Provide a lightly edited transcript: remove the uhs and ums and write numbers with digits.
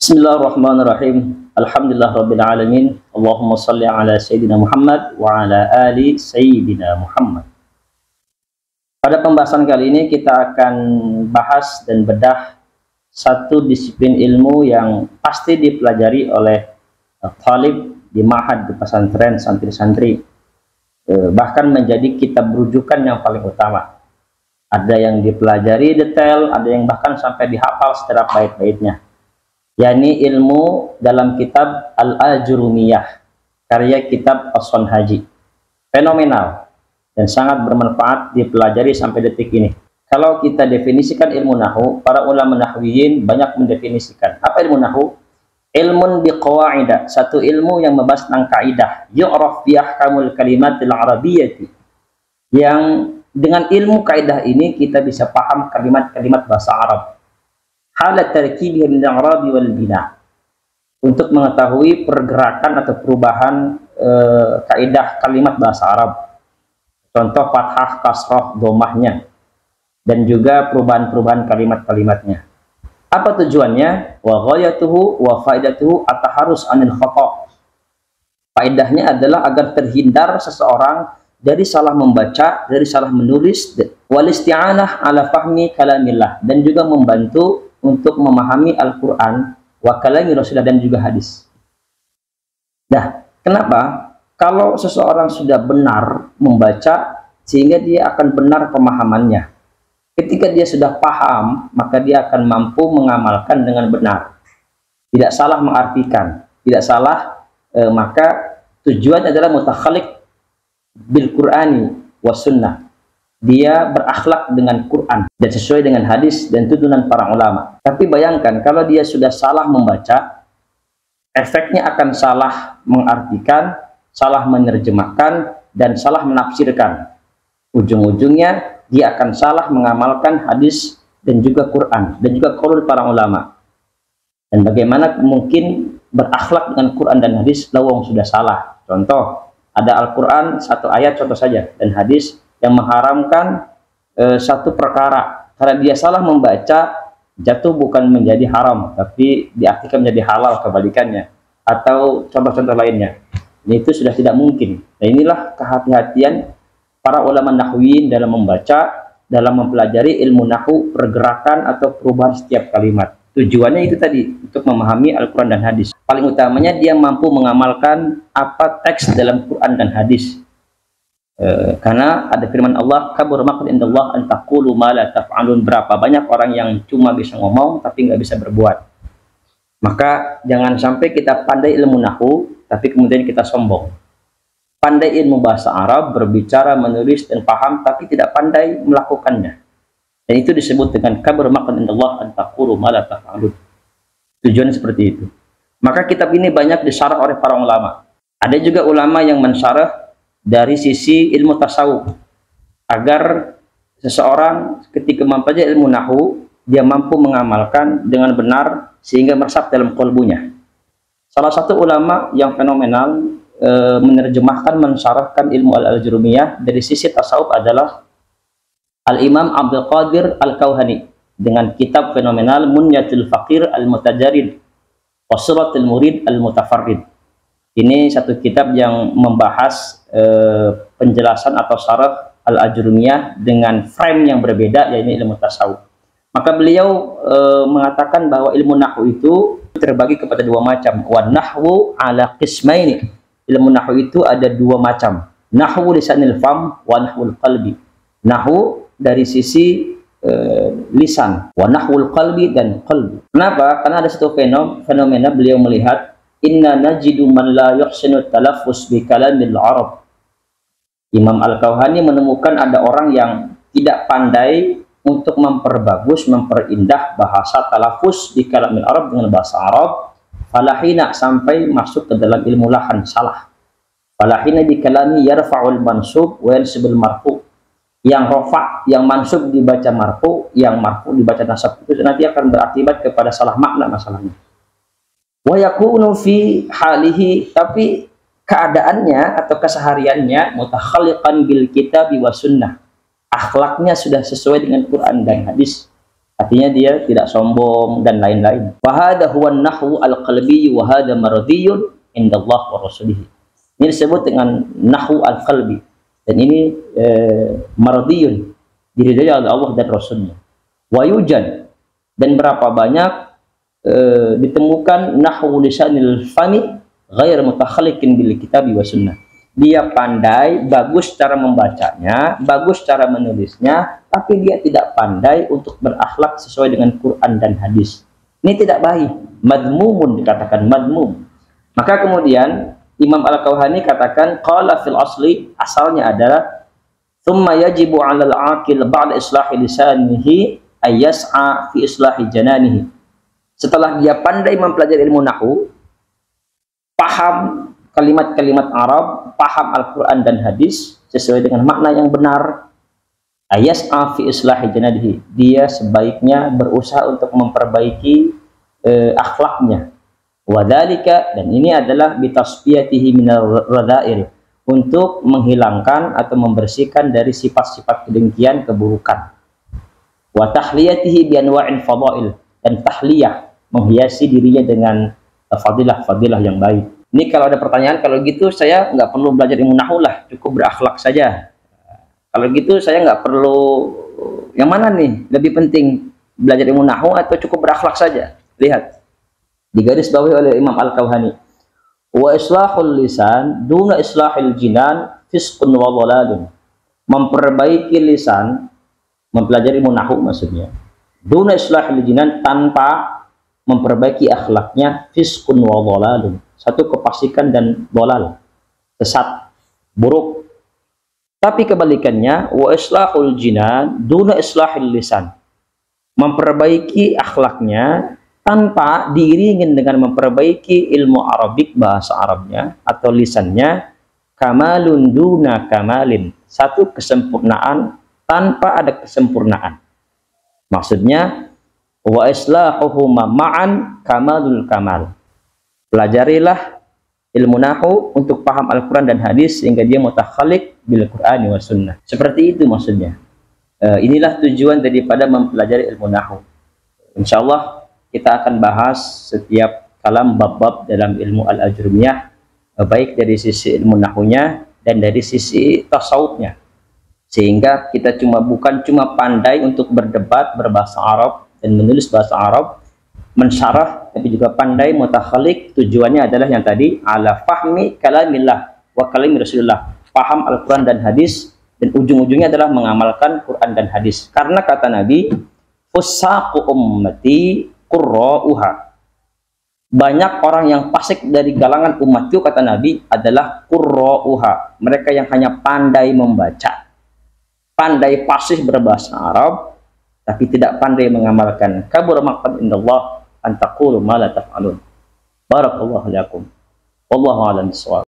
Bismillahirrahmanirrahim. Alhamdulillah rabbil alamin. Allahumma salli ala sayyidina Muhammad wa ala ali sayyidina Muhammad. Pada pembahasan kali ini kita akan bahas dan bedah satu disiplin ilmu yang pasti dipelajari oleh talib di ma'had, di pesantren, santri-santri, bahkan menjadi kitab rujukan yang paling utama. Ada yang dipelajari detail, ada yang bahkan sampai dihafal secara bait-baitnya, yakni ilmu dalam kitab Al-Ajurumiyah, karya kitab As-Sonhaji. Fenomenal dan sangat bermanfaat dipelajari sampai detik ini. Kalau kita definisikan ilmu nahu, para ulama nahwiyin banyak mendefinisikan apa ilmu nahu. Ilmun biqawaidah, satu ilmu yang membahas tentang kaidah, yu'raf bi ahkamul kalimatil arabiyyati, yang dengan ilmu kaidah ini kita bisa paham kalimat-kalimat bahasa Arab. Halat tarkibih min al-i'rabi wal bina, untuk mengetahui pergerakan atau perubahan kaidah kalimat bahasa Arab, contoh fathah, kasrah, dhammahnya, dan juga perubahan-perubahan kalimat-kalimatnya. Apa tujuannya? Wa ghayatuhu wa faidatuhu at-taharrus 'anil khata'. Faedahnya adalah agar terhindar seseorang dari salah membaca, dari salah menulis, wal isti'anah ala fahmi kalamillah, dan juga membantu untuk memahami Al-Quran wa kalami Rasulullah, dan juga hadis. Nah, kenapa? Kalau seseorang sudah benar membaca, sehingga dia akan benar pemahamannya. Ketika dia sudah paham, maka dia akan mampu mengamalkan dengan benar, tidak salah mengartikan, tidak salah, maka tujuan adalah mutakhaliq bil Qur'ani was sunnah. Dia berakhlak dengan Quran dan sesuai dengan hadis dan tuntunan para ulama. Tapi bayangkan kalau dia sudah salah membaca, efeknya akan salah mengartikan, salah menerjemahkan, dan salah menafsirkan. Ujung-ujungnya dia akan salah mengamalkan hadis dan juga Quran dan juga qaul para ulama. Dan bagaimana mungkin berakhlak dengan Quran dan hadis lawang sudah salah? Contoh, ada Al-Quran satu ayat contoh saja, dan hadis yang mengharamkan satu perkara, karena dia salah membaca, jatuh bukan menjadi haram tapi diartikan menjadi halal, kebalikannya, atau contoh-contoh lainnya. Ini itu sudah tidak mungkin. Nah, inilah kehati-hatian para ulama nahwiyin dalam membaca, dalam mempelajari ilmu nahwu, pergerakan atau perubahan setiap kalimat. Tujuannya itu tadi, untuk memahami Al-Quran dan hadis. Paling utamanya dia mampu mengamalkan apa teks dalam Quran dan hadis. Karena ada firman Allah, kabur maqtan indallah an taqulu ma la taf'alun. Berapa banyak orang yang cuma bisa ngomong tapi nggak bisa berbuat. Maka jangan sampai kita pandai ilmu nahwu tapi kemudian kita sombong. Pandai ilmu bahasa Arab, berbicara, menulis dan paham, tapi tidak pandai melakukannya. Dan itu disebut dengan kabur maqtan indallah an taqulu ma la taf'alun. Tujuannya seperti itu. Maka kitab ini banyak disyarah oleh para ulama. Ada juga ulama yang mensyarah dari sisi ilmu tasawuf, agar seseorang ketika mempelajari ilmu nahwu, dia mampu mengamalkan dengan benar sehingga meresap dalam qalbunya. Salah satu ulama yang fenomenal menerjemahkan, mensyarahkan ilmu Al-Ajurumiyah dari sisi tasawuf adalah Al-Imam Abdul Qadir Al-Kauhani, dengan kitab fenomenal Munyatul Faqir Al-Mutajarid wa Suratul Murid Al-Mutafarrid. Ini satu kitab yang membahas penjelasan atau syarah Al-Ajurumiyah dengan frame yang berbeda, yaitu ilmu tasawuf. Maka beliau mengatakan bahwa ilmu nahwu itu terbagi kepada dua macam. Wa nahwu ala qismaini. Ilmu nahwu itu ada dua macam. Nahwu lisanil fam wa nahwul qalbi. Nahwu dari sisi lisan, wa nahwul qalbi, dan qalbi. Kenapa? Karena ada satu fenomena beliau melihat, inna najidu man la yuhsinu talaffuz bi kalamil Arab. Imam Al-Kauhani menemukan ada orang yang tidak pandai untuk memperbagus, memperindah bahasa talaffuz di kalamil Arab dengan bahasa Arab. Falahina, sampai masuk ke dalam ilmu lahan salah. Falahina di kalami yarfa'ul mansub wa yansibul marfu. Yang rofa, yang mansub dibaca marfu, yang marfu dibaca nasab, itu nanti akan berakibat kepada salah makna masalahnya. Wa yakunu fi halihi, tapi keadaannya atau kesehariannya mutakhaliqan bil kitabi wa sunnah, akhlaknya sudah sesuai dengan Quran dan hadis. Artinya dia tidak sombong dan lain-lain. Wa hadha huwa an-nahwu al-qalbi wa hadha mardiyun indallah wa rasulih. Ini disebut dengan nahwu al-qalbi, dan ini mardiyun, diridhai oleh Allah dan Rasulnya. Wa yujad, dan berapa banyak ditemukan nahwu lisanil fami ghair mutakhaliqin bil kitabi wa sunnah. Dia pandai, bagus cara membacanya, bagus cara menulisnya, tapi dia tidak pandai untuk berakhlak sesuai dengan Quran dan hadis. Ini tidak baik. Madmumun, dikatakan madmum. Maka kemudian Imam Al-Kauhani katakan qala fil asli, asalnya adalah thumma yajibu 'alal 'aqil ba'da islahi lisanihi ay yas'a fi islahi jananihi. Setelah dia pandai mempelajari ilmu nahwu, paham kalimat-kalimat Arab, paham Al-Quran dan hadis sesuai dengan makna yang benar, ayas'a fi islahi janadihi, dia sebaiknya berusaha untuk memperbaiki akhlaknya. Wadhalika, dan ini adalah bitasfiyatihi minal radha'il, untuk menghilangkan atau membersihkan dari sifat-sifat kedengkian, keburukan. Wa tahliyatihi bi anwa'il fadail, dan tahliyah, menghiasi dirinya dengan fadilah-fadilah yang baik. Ini kalau ada pertanyaan, kalau gitu saya nggak perlu belajar ilmu nahwu lah, cukup berakhlak saja. Kalau gitu saya nggak perlu, yang mana nih lebih penting, belajar ilmu nahwu atau cukup berakhlak saja? Lihat, digarisbawahi oleh Imam Al-Kauhani, wa islahul lisan duna islahil jinan fisqun wa dhalalun. Memperbaiki lisan, mempelajari ilmu nahwu maksudnya, duna islahil jinan, tanpa memperbaiki akhlaknya, fisqun wa dhalalun, satu kefasikan dan dolal, sesat, buruk. Tapi kebalikannya, wa islahul jinan duna islahil lisan, memperbaiki akhlaknya tanpa diiringin dengan memperbaiki ilmu Arabik, bahasa Arabnya atau lisannya, kamalun duna kamalin, satu kesempurnaan tanpa ada kesempurnaan. Maksudnya wa islahuhuma ma'an kamalul kamal. Pelajarilah ilmu nahwu untuk paham Al-Quran dan hadis sehingga dia mutakhaliq bil Qur'ani wa sunnah. Seperti itu maksudnya. Inilah tujuan daripada mempelajari ilmu nahwu. Insyaallah kita akan bahas setiap kalam bab-bab dalam ilmu al-ajrumiyah, baik dari sisi ilmu nahwunya dan dari sisi tasawufnya. Sehingga kita bukan cuma pandai untuk berdebat berbahasa Arab dan menulis bahasa Arab, mensyarah, tapi juga pandai mutakhaliq. Tujuannya adalah yang tadi, ala fahmi kalamillah wa kalami Rasulullah, paham Al-Quran dan hadis, dan ujung-ujungnya adalah mengamalkan Quran dan hadis. Karena kata Nabi, fusaqu ummati qurra'uha, banyak orang yang fasik dari kalangan umatku, kata Nabi, adalah qurra'uha, mereka yang hanya pandai membaca, pandai fasih berbahasa Arab, tapi tidak pandai mengamalkan. Kabur maqtan indallah an taqulu ma la taf'alun. Barakallahu lakum wallahu a'lam bissawab.